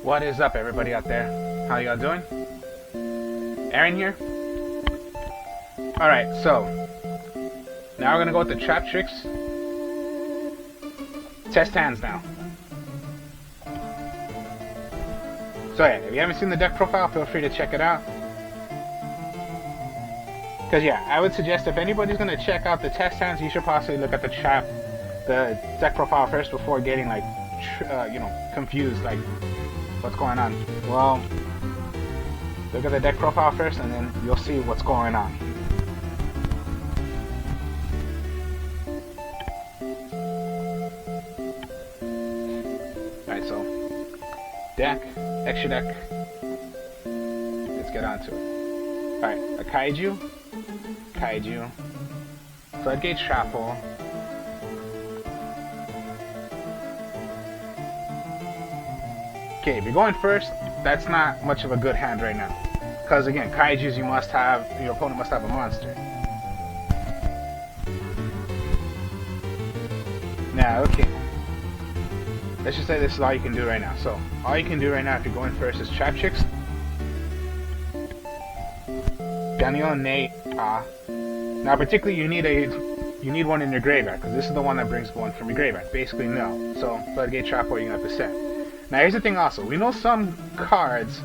What is up, everybody out there? How y'all doing? Aaron here. Alright, so now we're gonna go with the Traptrix. Test hands now. So yeah, if you haven't seen the deck profile, feel free to check it out. Because yeah, I would suggest if anybody's gonna check out the test hands, you should possibly look at the deck profile first before getting like, confused, like what's going on. Well, look at the deck profile first, and then you'll see what's going on. Alright, so deck, extra deck. Let's get on to it. Alright, a Kaiju, Floodgate Shrapple, okay, if you're going first, that's not much of a good hand right now. Because again, Kaijus, your opponent must have a monster. Now, okay. Let's just say this is all you can do right now. So, all you can do right now if you're going first is Traptrix, Daniel, Nate, now particularly you need one in your graveyard, because this is the one that brings one from your graveyard. Basically, no. So, Floodgate Trap, you're going to have to set. Now here's the thing also, we know some cards,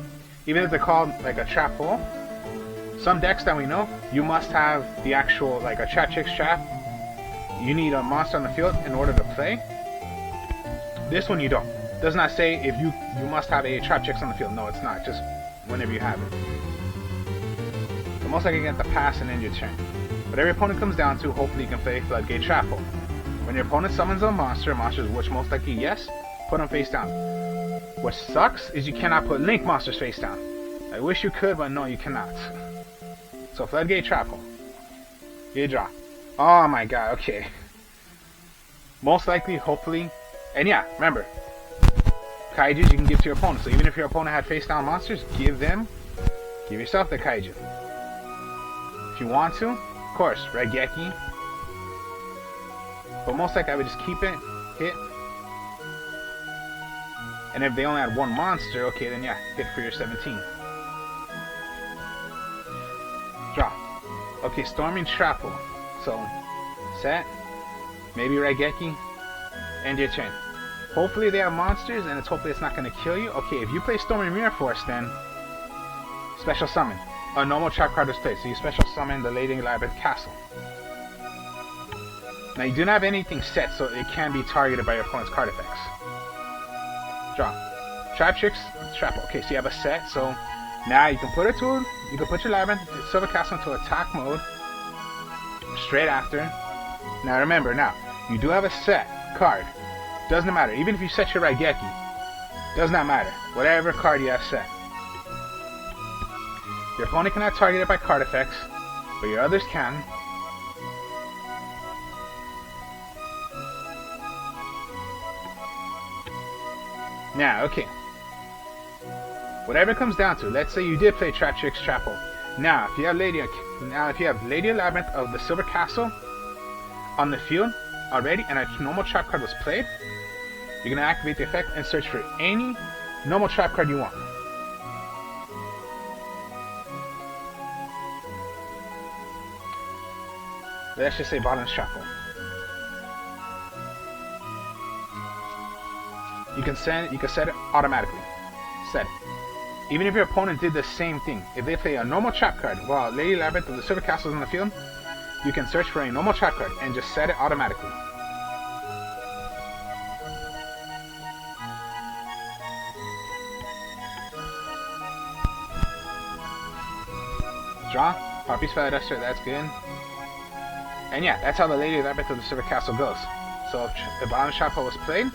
even if they're called like a trap hole, some decks that we know, you must have the actual, like a Traptrix trap, you need a monster on the field in order to play. This one you don't. It does not say if you must have a Traptrix on the field. No, it's not, just whenever you have it. So most likely you get the pass and end your turn. Whatever your opponent comes down to, hopefully you can play Floodgate Trap Hole. When your opponent summons a monster, which most likely yes, put them face down. What sucks is you cannot put Link monsters face down. I wish you could, but no, you cannot. So Floodgate Trap Hole. You draw. Oh my god, okay. Most likely, hopefully, and yeah, remember, Kaijus you can give to your opponent. So even if your opponent had face down monsters, give yourself the Kaiju. If you want to, of course, Raigeki. But most likely I would just keep it, hit. And if they only had one monster, okay, then yeah, hit for your 17. Draw. Okay, Storming Trapple. So, set. Maybe Raigeki. End your turn. Hopefully they have monsters, and hopefully it's not going to kill you. Okay, if you play Storming Mirror Force, then special summon. A normal trap card is played, so you special summon the Lady Labyrinth Castle. Now you do not have anything set, so it can be targeted by your opponent's card effects. Draw. Traptrix, Trapple. Okay, so you have a set, so now you can put your Labyrinth, Silver Castle into attack mode straight after. Now remember, you do have a set card. Doesn't matter. Even if you set your Raigeki, does not matter. Whatever card you have set. Your opponent cannot target it by card effects, but your others can. Now, okay. Whatever it comes down to, let's say you did play Traptrix Trapple. Now, if you have Lady Labyrinth of the Silver Castle on the field already, and a normal trap card was played, you're gonna activate the effect and search for any normal trap card you want. Let's just say Bottom's Trapple. You can set it automatically. Set it. Even if your opponent did the same thing, if they play a normal trap card while Lady Labyrinth of the Silver Castle is in the field, you can search for a normal trap card and just set it automatically. Draw. Harpy's Feather Duster, that's good. And yeah, that's how the Lady Labyrinth of the Silver Castle goes. So if Bottom's Trap was played,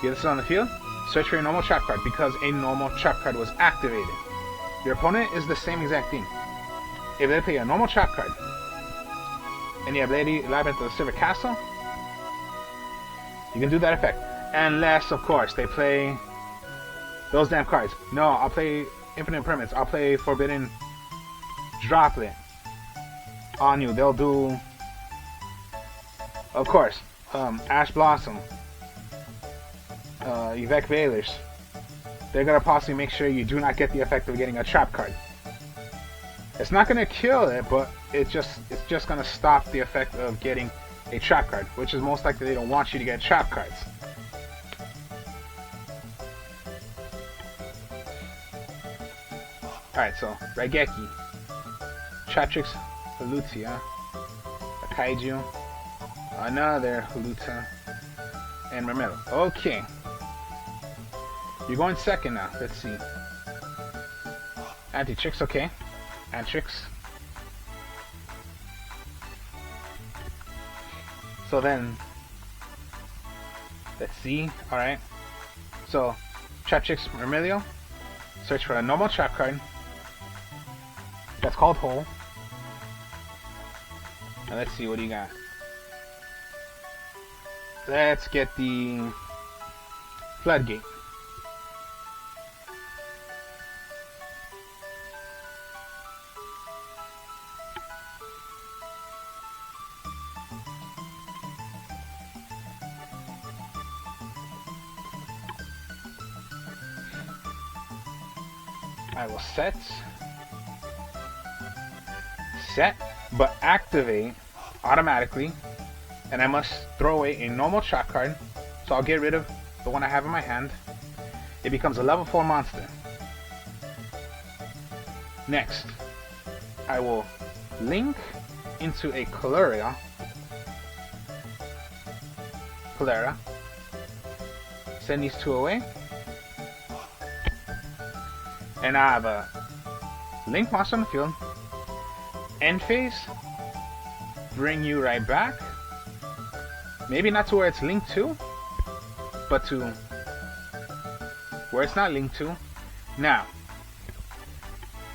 get this on the field, search for your normal trap card because a normal trap card was activated. Your opponent is the same exact thing. If they play a normal trap card, and you have Lady Labyrinth of the Silver Castle, you can do that effect. Unless, of course, they play those damn cards. No, I'll play Infinite Permanence. I'll play Forbidden Droplet on you. They'll do, of course, Ash Blossom, Yvette Valers, they're gonna possibly make sure you do not get the effect of getting a trap card. It's not gonna kill it, but it's just gonna stop the effect of getting a trap card, which is most likely they don't want you to get trap cards. Alright, so Raigeki, Traptrix, Halutia, a Kaiju, another Haluta, and Mermello. Okay. You're going second now. Let's see. Anti-Trix, okay. Antrix. So then, let's see. Alright. So, Traptrix, Mermello. Search for a normal trap card. That's called Hole. Now let's see, what do you got? Let's get the Floodgate. I will set, but activate automatically, and I must throw away a normal trap card, so I'll get rid of the one I have in my hand. It becomes a level 4 monster. Next, I will link into a Cholera, send these two away, and I have a Link monster on the field. End phase, bring you right back. Maybe not to where it's linked to, but to where it's not linked to. Now,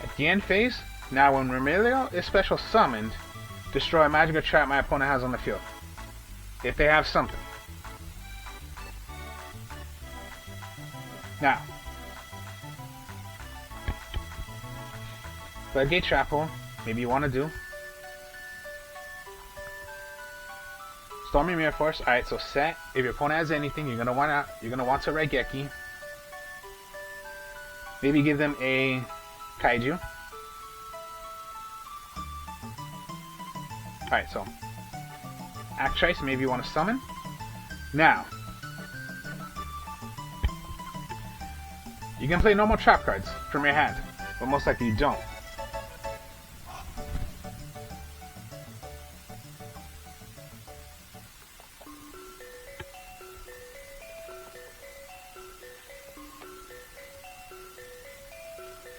at the end phase, now when Remilio is special summoned, destroy a magic or trap my opponent has on the field. If they have something. Now, Floodgate Trap Hole, maybe you want to do. Stormy Mirror Force. Alright, so set. If your opponent has anything, you're gonna want to Raigeki. Maybe give them a Kaiju. Alright, so Actrice, maybe you want to summon. Now, you can play normal trap cards from your hand, but most likely you don't.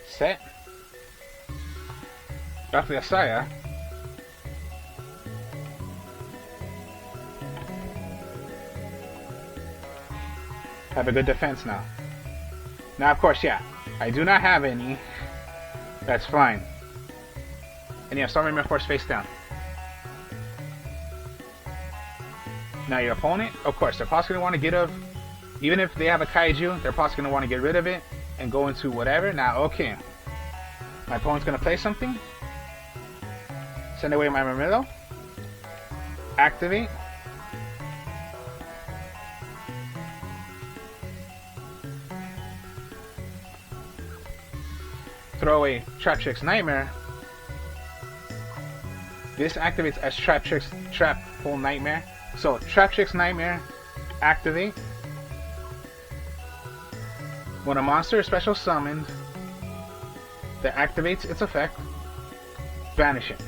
Set. Roughly Asaya. Have a good defense now. Now, of course, yeah, I do not have any. That's fine. And you have Stormy Mirror Force face down. Now, your opponent, of course, they're possibly going to want to get rid of, even if they have a Kaiju, they're possibly going to want to get rid of it and go into whatever. Now, okay. My opponent's going to play something. Send away my Mermillo. Activate. Throw away Traptrix Nightmare. This activates as Traptrix Trap Hole Nightmare. So Traptrix Nightmare, activate. When a monster is special summoned that activates its effect, banish it.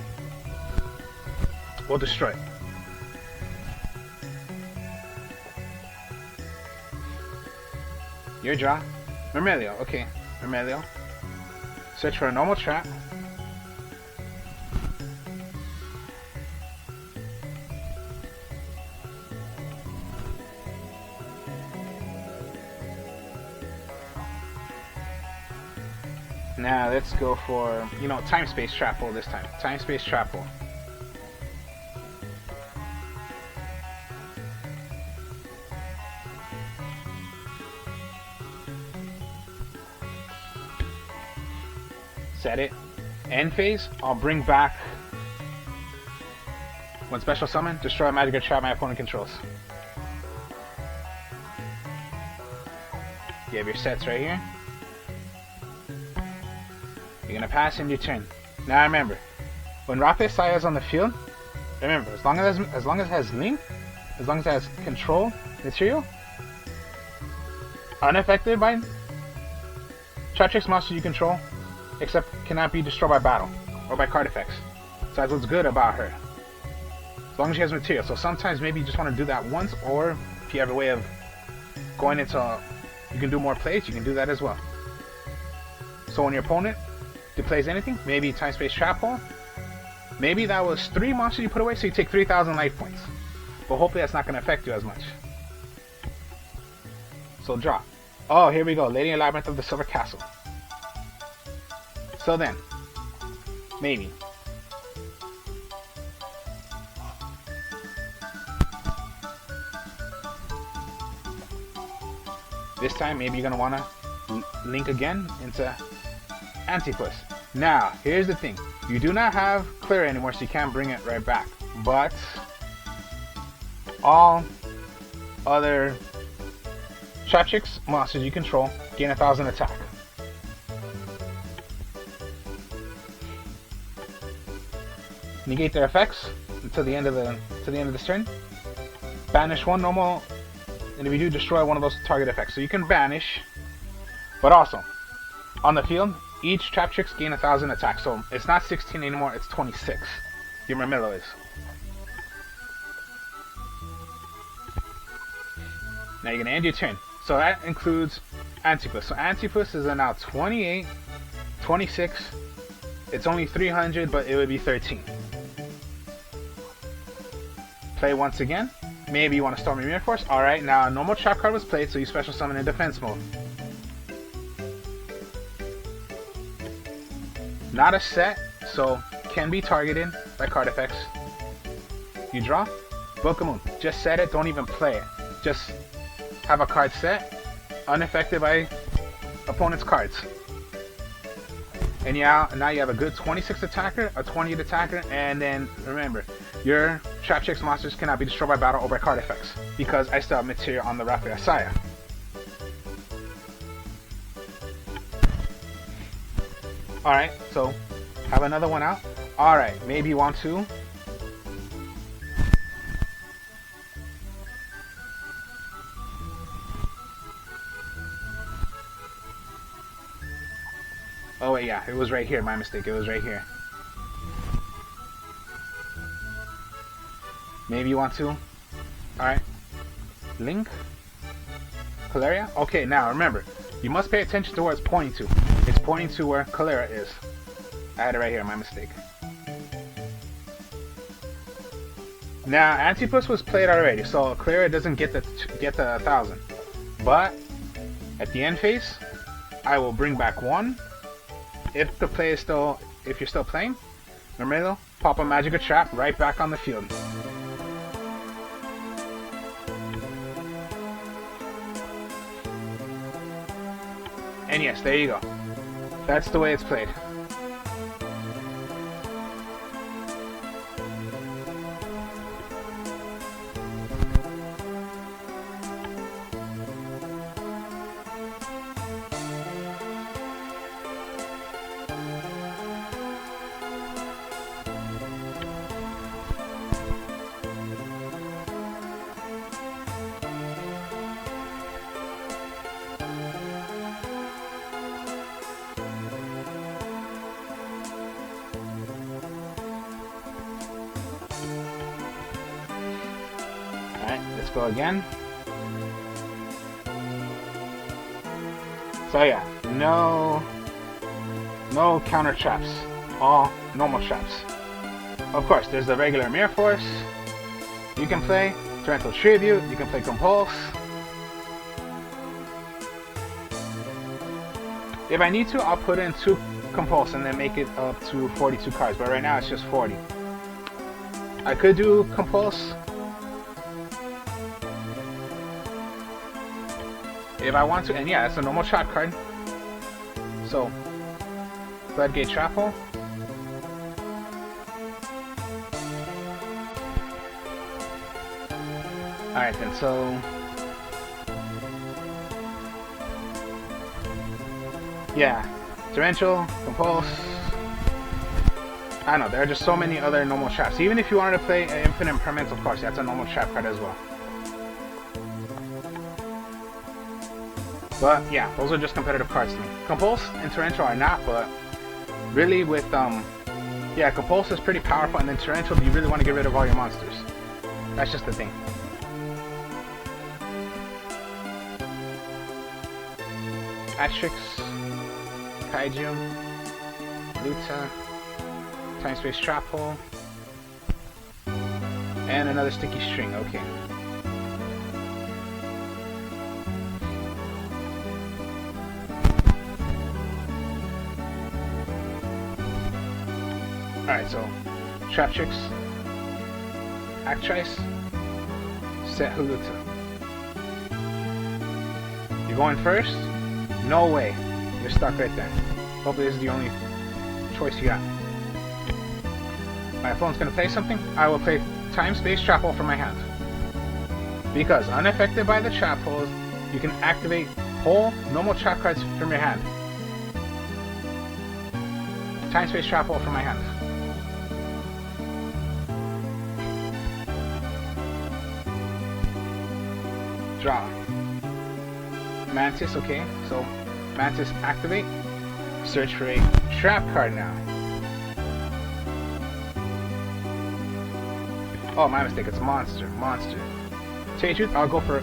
Or destroy it. Your draw. Mermelio, okay. Mermelio. Search for a normal trap. Now let's go for, time space trap hole this time. Time space trap hole. Set it. End phase, I'll bring back When special summon, destroy a magic or trap my opponent controls. You have your sets right here. You're gonna pass in your turn. Now remember, when Rafael Saya is on the field, remember, as long as it has Link, as long as it has control material, unaffected by Traptrix monsters you control, except cannot be destroyed by battle or by card effects. So that's what's good about her. As long as she has material. So sometimes maybe you just want to do that once, or if you have a way of going into, you can do more plays, you can do that as well. So when your opponent plays anything, maybe time space trap hole, maybe that was 3 monsters you put away, so you take 3,000 life points. But hopefully that's not going to affect you as much. So draw. Oh, here we go. Lady in Labyrinth of the Silver Castle. So then, maybe. This time, maybe you're going to want to link again into Antipus. Now, here's the thing. You do not have Clear anymore, so you can't bring it right back. But all other Traptrix monsters you control gain 1,000 attack. Negate their effects until the end of this turn. Banish one normal, and if you do, destroy one of those target effects. So you can banish, but also on the field, each Traptrix gain 1,000 attack. So it's not 16 anymore; it's 26. Your Mermillo is. Now you're gonna end your turn. So that includes Antipus. So Antipus is now 28, 26. It's only 300, but it would be 13. Play once again. Maybe you want to Stormy Mirror Force. Alright, now a normal trap card was played, so you special summon in defense mode. Not a set, so can be targeted by card effects. You draw. Book a Moon. Just set it, don't even play it. Just have a card set, unaffected by opponent's cards. And yeah, now you have a good 26 attacker, a 28 attacker, and then remember, your Traptrix monsters cannot be destroyed by battle or by card effects, because I still have material on the Rafael Saya. Alright, so have another one out. Alright, maybe you want to oh wait, yeah, it was right here, my mistake, it was right here. Maybe you want to. Alright. Link. Caleria. Okay, now remember, you must pay attention to where it's pointing to. It's pointing to where Caleria is. I had it right here, my mistake. Now, Antipus was played already, so Caleria doesn't get the 1,000. But at the end phase, I will bring back one. If the play is still, if you're still playing, remember, pop a magic or trap right back on the field. And yes, there you go. That's the way it's played. Alright, let's go again. So yeah, no counter traps, all normal traps. Of course, there's the regular Mirror Force. You can play Torrential Tribute, you can play Compulse. If I need to, I'll put in 2 Compulse and then make it up to 42 cards, but right now it's just 40. I could do Compulse if I want to, and yeah, it's a normal trap card. So, Floodgate Trap Hole. Alright then, so... yeah. Torrential, Compulse... I don't know, there are just so many other normal traps. Even if you wanted to play Infinite Impermanence, of course, that's a normal trap card as well. But yeah, those are just competitive cards to me. Compulse and Torrential are not, but really with, yeah, Compulse is pretty powerful, and then Torrential, do you really want to get rid of all your monsters? That's just the thing. Traptrix, Kaiju, Luta, Time Space Trap Hole, and another Sticky String, okay. Alright, so Traptrix, Actrice, Set Huluta. You're going first? No way. You're stuck right there. Hopefully this is the only choice you got. My opponent's gonna play something. I will play Time Space Trap Hole from my hand. Because unaffected by the trap holes, you can activate whole normal trap cards from your hand. Time Space Trap Hole from my hand. Draw. Mantis, okay, so Mantis activate. Search for a trap card now. Oh, my mistake, it's monster. Monster. To tell you the truth, I'll go for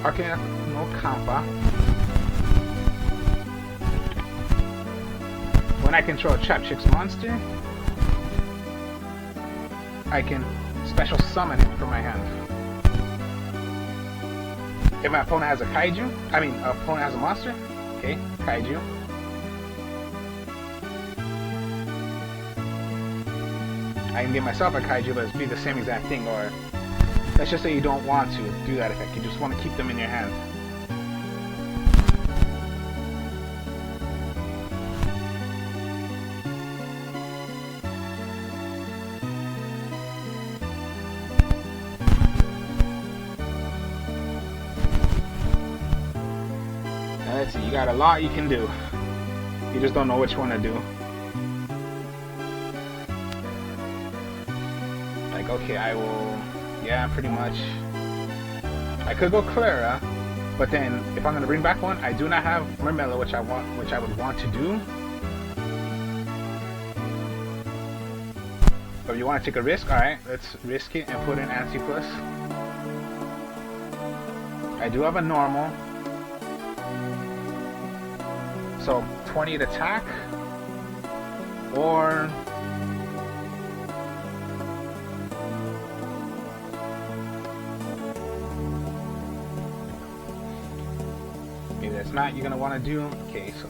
Arcana no Kampa. When I control Traptrix monster, I can special summon him from my hand. If my opponent has a Kaiju, opponent has a monster, okay, Kaiju. I can give myself a Kaiju, but it'd be the same exact thing, or let's just say you don't want to do that effect, you just want to keep them in your hand. Let's see, you got a lot you can do. You just don't know which one to do. Like, okay, I will... yeah, pretty much. I could go Clara, but then if I'm gonna bring back one, I do not have Mermella, which I would want to do. But if you want to take a risk, alright, let's risk it and put in Anti Plus. I do have a normal. So 20 to attack, or maybe that's not you're gonna want to do. Okay, so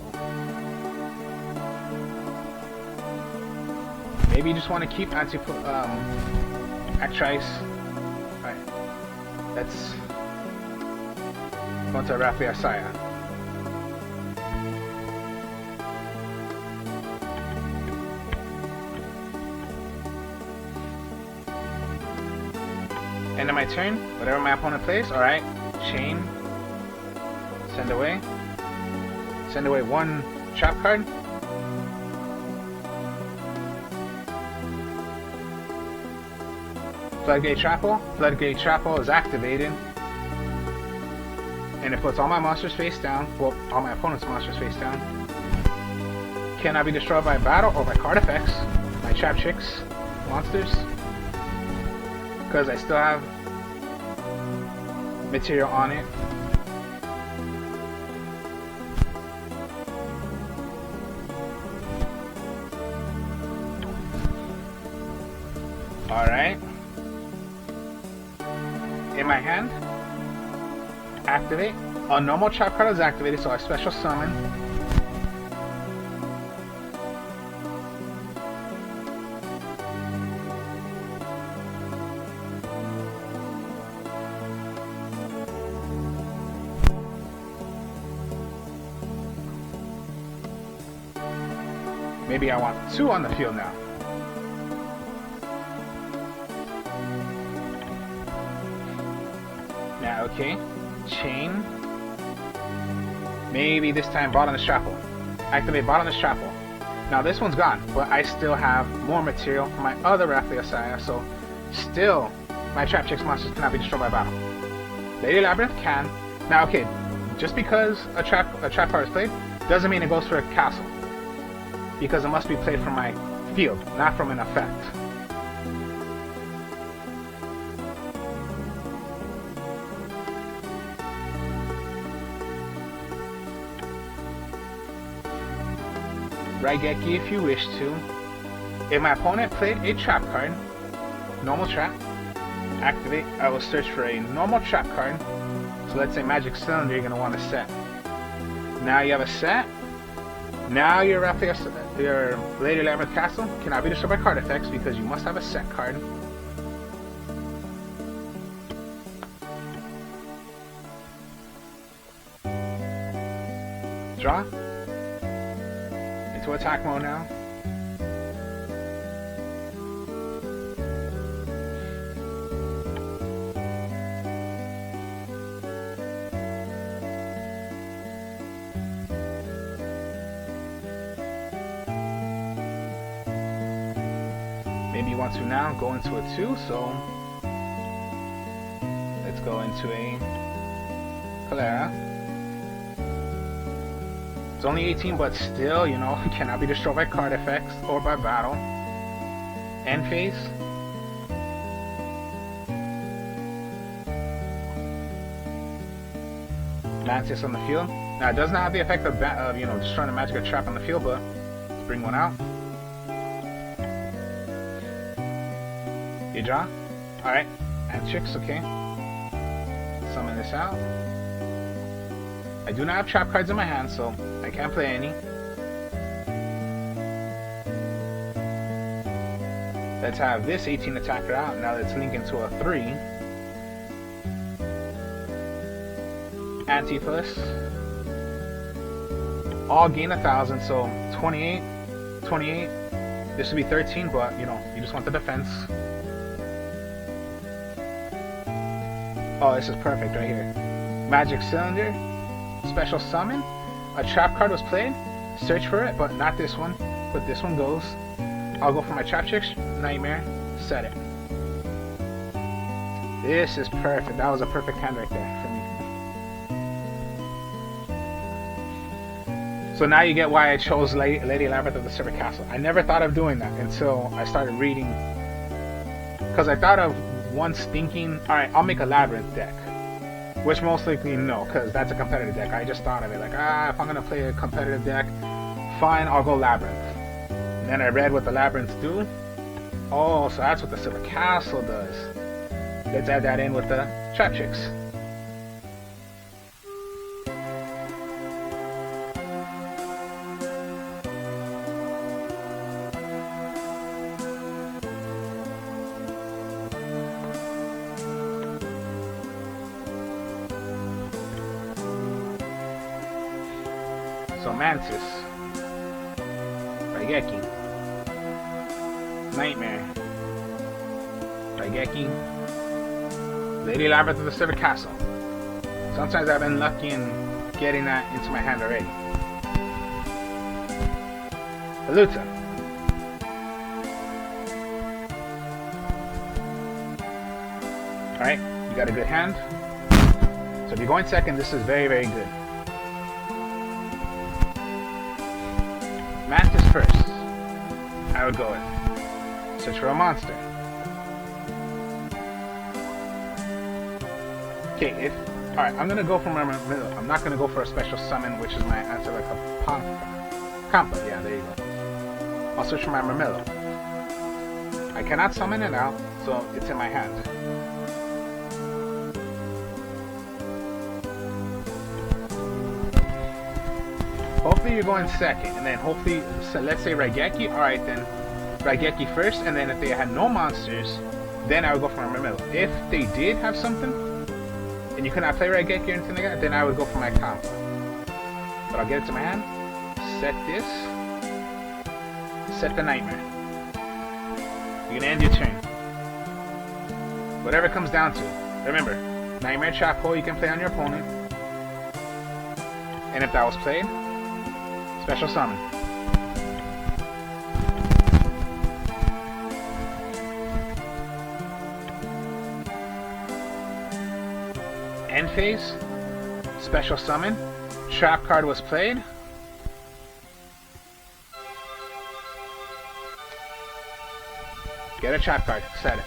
maybe you just want to keep Actrice. Alright, let's go to Raphael Saya. End of my turn, whatever my opponent plays, alright, chain, send away one trap card, Floodgate Trap Hole is activated, and it puts all my monsters face down, well, all my opponent's monsters face down, cannot be destroyed by battle or by card effects, my Traptrix monsters, because I still have material on it. Alright. In my hand, activate. A normal trap card is activated, so I special summon. Maybe I want 2 on the field now. Okay. Chain. Maybe this time Bot on the Strapple. Activate Bot on the Strapple. Now this one's gone, but I still have more material for my other Raphleosaya, so still my Traptrix monsters cannot be destroyed by battle. Lady Labyrinth can. Now okay, just because a trap card is played, doesn't mean it goes for a castle. Because it must be played from my field, not from an effect. Raigeki if you wish to. If my opponent played a trap card, normal trap, activate, I will search for a normal trap card. So let's say Magic Cylinder, you're going to want a set. Now you have a set. Now your Lady Labyrinth Castle cannot be destroyed by card effects because you must have a set card. Draw. Into attack mode now. Maybe you want to now go into a 2, so let's go into a Cholera. It's only 18, but still, you know, cannot be destroyed by card effects or by battle. End phase. Mantis on the field. Now, it does not have the effect of you know, destroying a magic or trap on the field, but let's bring one out. You draw. Alright. Traptrix, okay. Summon this out. I do not have trap cards in my hand, so I can't play any. Let's have this 18 attacker out. Now let's link into a 3. Antipus. All gain 1,000, so 28. 28. This would be 13, but you know, you just want the defense. Oh, this is perfect right here. Magic Cylinder. Special summon. A trap card was played. Search for it, but not this one. But this one goes. I'll go for my Traptrix Nightmare. Set it. This is perfect. That was a perfect hand right there for me. So now you get why I chose Lady Labyrinth of the Silver Castle. I never thought of doing that until I started reading. Because I thought of once thinking, alright, I'll make a Labyrinth deck. Which most likely no, because that's a competitive deck. I just thought of it like, if I'm going to play a competitive deck, fine, I'll go Labyrinth. And then I read what the Labyrinths do. Oh, so that's what the Silver Castle does. Let's add that in with the Traptrix. So Mantis, Raigeki, Nightmare, Raigeki, Lady Labyrinth of the Silver Castle. Sometimes I've been lucky in getting that into my hand already. Haluta. Alright, you got a good hand. So if you're going second, this is very, very good. Mantis first. I would go with. Search for a monster. Okay, alright, I'm gonna go for my Marmillo. I'm not gonna go for a special summon, which is my answer like a Kampa. Yeah, there you go. I'll search for my Marmillo. I cannot summon it out, so it's in my hand. Hopefully you're going second, and then hopefully, so let's say Raigeki, alright then, Raigeki first, and then if they had no monsters, then I would go for my Marmillo. If they did have something, and you cannot play Raigeki or anything like that, then I would go for my Kampa. But I'll get it to my hand, set this, set the Nightmare. You're gonna end your turn. Whatever it comes down to. Remember, Nightmare Trap Hole you can play on your opponent. And if that was played, special summon. End phase, special summon. Trap card was played. Get a trap card, set it.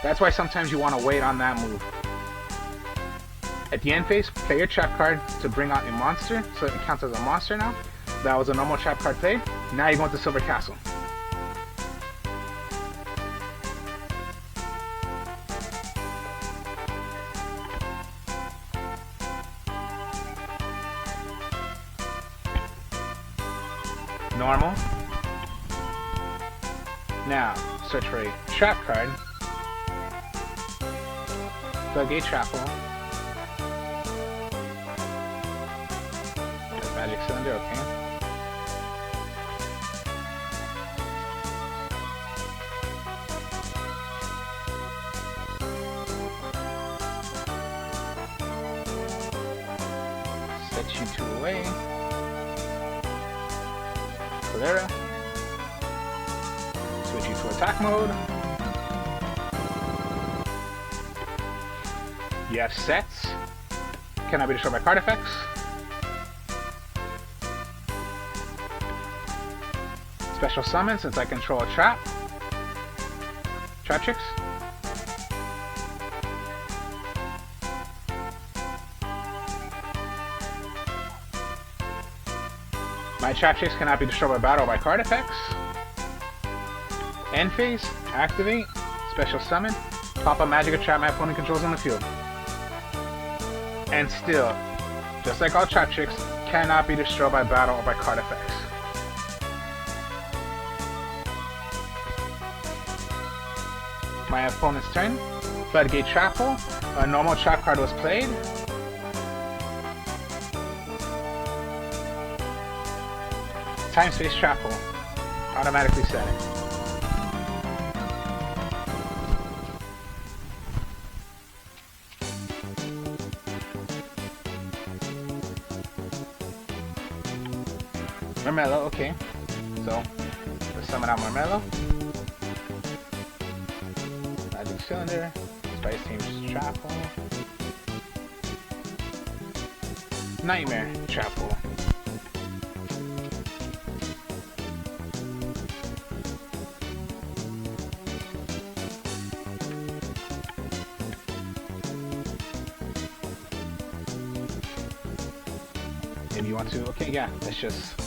That's why sometimes you want to wait on that move. At the end phase, play your trap card to bring out a monster, so it counts as a monster now. That was a normal trap card played. Now you're going to Silver Castle. Normal. Now, search for a trap card. Plug a trap hole. Magic cylinder, okay. Set you two away. Cholera. Switch you to attack mode. You have sets. Cannot be destroyed by card effects. Special summon since I control a trap. Traptrix. My Traptrix cannot be destroyed by battle or by card effects. End phase, activate, special summon, pop a magic or trap my opponent controls on the field. And still, just like all Traptrix, cannot be destroyed by battle or by card effects. My opponent's turn. Floodgate Trap Hole. A normal trap card was played. Time Space Trap Hole. Automatically set it. Marmello, okay. So, let's summon out Marmello. Magic Cylinder. Spice Team's Trap Hole. Nightmare Trap Hole. If you want to, okay, yeah, let's just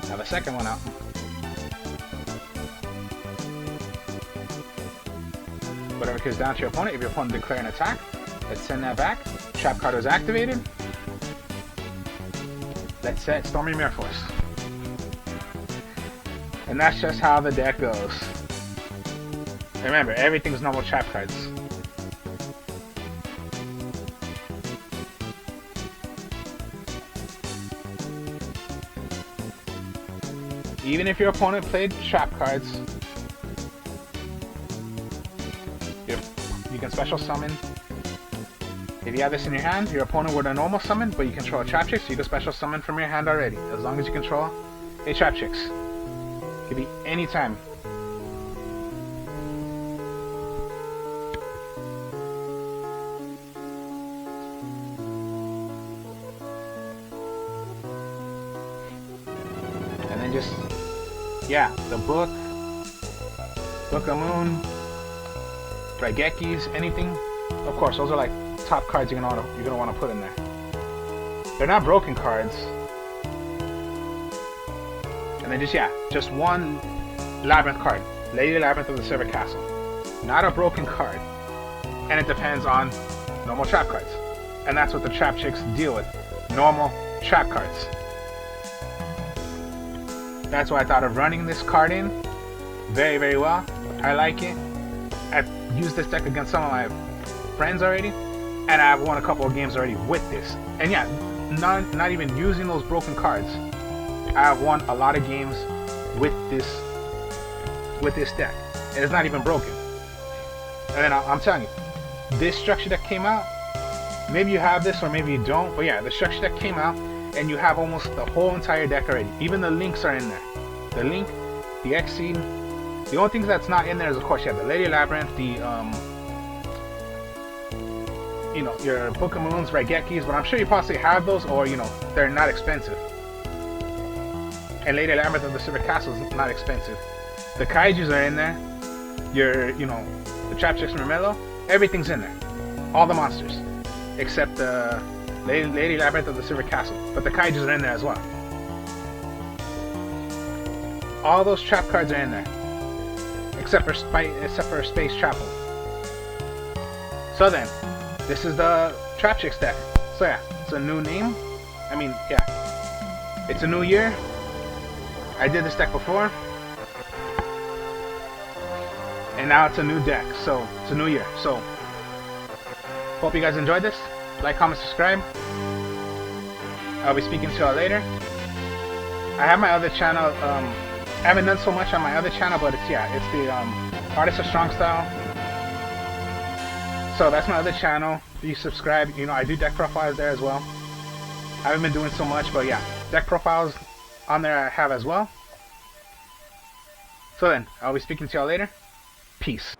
have a second one out. Whatever goes down to your opponent, if your opponent declares an attack, let's send that back. Trap card was activated. Let's set Stormy Mirror Force. And that's just how the deck goes. Remember, everything's normal trap cards. Even if your opponent played trap cards, you can special summon. If you have this in your hand, your opponent would a normal summon, but you control a Traptrix, so you can special summon from your hand already, as long as you control a Traptrix. Could be any time. And then just, yeah, the Book of Moon, Raigekis, anything. Of course, those are like top cards you're gonna want to put in there. They're not broken cards. And then just one Labyrinth card. Lady Labyrinth of the Silver Castle. Not a broken card. And it depends on normal trap cards. And that's what the Traptrix deal with. Normal trap cards. That's why I thought of running this card in very, very well. I like it. I've used this deck against some of my friends already, and I've won a couple of games already with this. And yeah, not even using those broken cards. I have won a lot of games with this deck. And it's not even broken. And I'm telling you, this structure that came out, maybe you have this or maybe you don't, but yeah, the structure that came out, and you have almost the whole entire deck already. Even the links are in there. The link, the X-Seed. The only things that's not in there is, of course, you have the Lady Labyrinth, the you know, your Book of Moons, Raigekis, but I'm sure you possibly have those, or you know, they're not expensive. And Lady Labyrinth of the Silver Castle is not expensive. The Kaijus are in there. Your, you know, the Traptrix Mermello, everything's in there. All the monsters, except the Lady Labyrinth of the Silver Castle. But the Kaijus are in there as well. All those trap cards are in there, except for Space Chapel. So then, this is the Traptrix deck. So yeah, it's a new name. I mean, yeah, it's a new year. I did this deck before, and now it's a new deck. So it's a new year. So hope you guys enjoyed this. Like, comment, subscribe. I'll be speaking to y'all later. I have my other channel. I haven't done so much on my other channel, but it's the Artist of Strongstyle. So that's my other channel. You subscribe. You know, I do deck profiles there as well. I haven't been doing so much, but yeah, deck profiles on there I have as well. So then, I'll be speaking to y'all later. Peace.